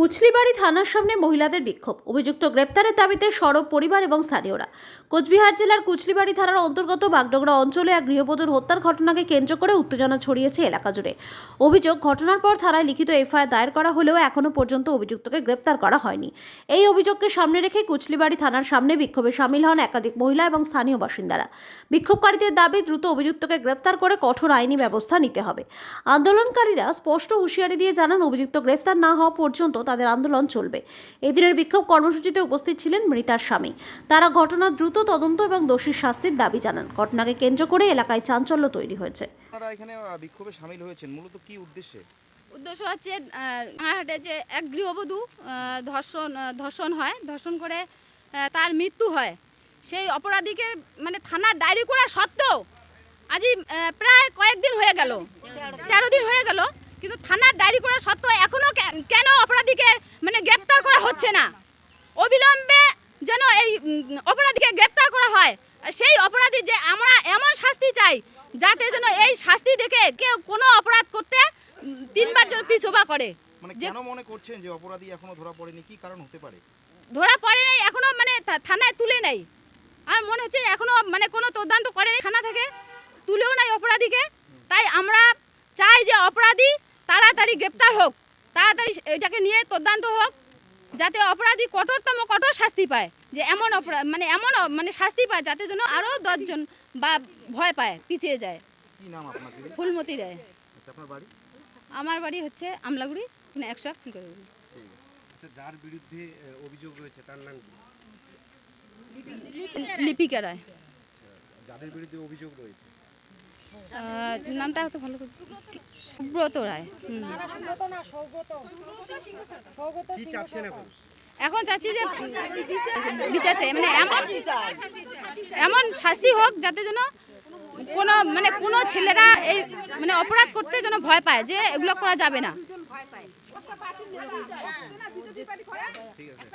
কুচলিবাড়ি থানার সামনে মহিলাদের বিক্ষোভ, অভিযুক্ত গ্রেপ্তারের দাবিতে সরব পরিবার এবং স্থানীয়রা। কোচবিহার জেলার কুচলিবাড়ি থানার অন্তর্গত বাগডোগরা অঞ্চলে এক গৃহবধূর হত্যার ঘটনাকে কেন্দ্র করে উত্তেজনা ছড়িয়েছে এলাকা জুড়ে। অভিযোগ, ঘটনার পর থানায় লিখিত এফআইআর দায়ের করা হলেও এখনও পর্যন্ত অভিযুক্তকে গ্রেপ্তার করা হয়নি। এই অভিযোগকে সামনে রেখে কুচলিবাড়ি থানার সামনে বিক্ষোভে সামিল হন একাধিক মহিলা এবং স্থানীয় বাসিন্দারা। বিক্ষোভকারীদের দাবি, দ্রুত অভিযুক্তকে গ্রেপ্তার করে কঠোর আইনি ব্যবস্থা নিতে হবে। আন্দোলনকারীরা স্পষ্ট হুঁশিয়ারি দিয়ে জানান, অভিযুক্ত গ্রেফতার না হওয়া পর্যন্ত তাদের আন্দোলন চলবে। এই দিনের বিক্ষোভ কর্মসূচিতে উপস্থিত ছিলেন মৃতার স্বামী। তারা ঘটনার দ্রুত তদন্ত এবং দোষীর শাস্তির দাবি জানান। ঘটনাকে কেন্দ্র করে এলাকায় চাঞ্চল্য তৈরি হয়েছে। আপনারা এখানে বিক্ষোভে শামিল হয়েছেন মূলত কি উদ্দেশ্যে? উদ্দেশ্য হচ্ছে রানাঘাটে যে এক গৃহবধূ ধর্ষণ হয়, ধর্ষণ করে তার মৃত্যু হয়। সেই অপরাধীকে মানে থানার ডায়েরি করা সত্ত্বেও আজই প্রায় কয়েকদিন হয়ে গেল, 13 দিন হয়ে গেল, কিন্তু থানার ডায়েরি করা সত্ত্বেও এখনও কেন অপরাধীকে মানে গ্রেপ্তার করা হচ্ছে না? অবিলম্বে যেন এই অপরাধীকে গ্রেপ্তার করা হয়। সেই অপরাধী যে আমরা এমন শাস্তি চাই যাতে যেন এই শাস্তি দেখে কেউ কোনো অপরাধ করতে 3 বার যেন পিছুপা করে। মানে কেন মনে করছেন যে অপরাধী এখনো ধরা পড়েনি? কি কারণ হতে পারে? ধরা পড়ে নাই এখনো, মানে থানায় তুলে নাই। আর মনে হচ্ছে এখনো মানে কোনো তদন্ত করে নাই, থানা থেকে তুলেও নাই অপরাধীকে। তাই আমরা চাই যে অপরাধী তাড়াতাড়ি গ্রেপ্তার হোক, তাড়াতাড়ি এটাকে নিয়ে তদন্ত হোক, যাতে অপরাধী কঠোরতম কঠোর শাস্তি পায়। যে এমন অপরাধ মানে শাস্তি পায় যাতে যেন আরও 10 জন বা ভয় পায়, পিছিয়ে যায়। কি নাম আপনার? ফুলমতি রায়। আচ্ছা, আপনার বাড়ি? আমার বাড়ি হচ্ছে আমলাগুড়ি, 101 কি করে। আচ্ছা, যার বিরুদ্ধে অভিযোগ রয়েছে তার নাম কি? লিপিকা রায়। যাদের বিরুদ্ধে অভিযোগ রয়েছে নামটা হয়তো ভালো করে, সুব্রত রায়। কি চাচ্ছেন এখন? এখন চাচ্ছি যে বিচার চাই, মানে এমন শাস্তি হোক যাতে যেন কোনো ছেলেরা এই মানে অপরাধ করতে যেন ভয় পায়, যে এগুলো করা যাবে না। ঠিক আছে।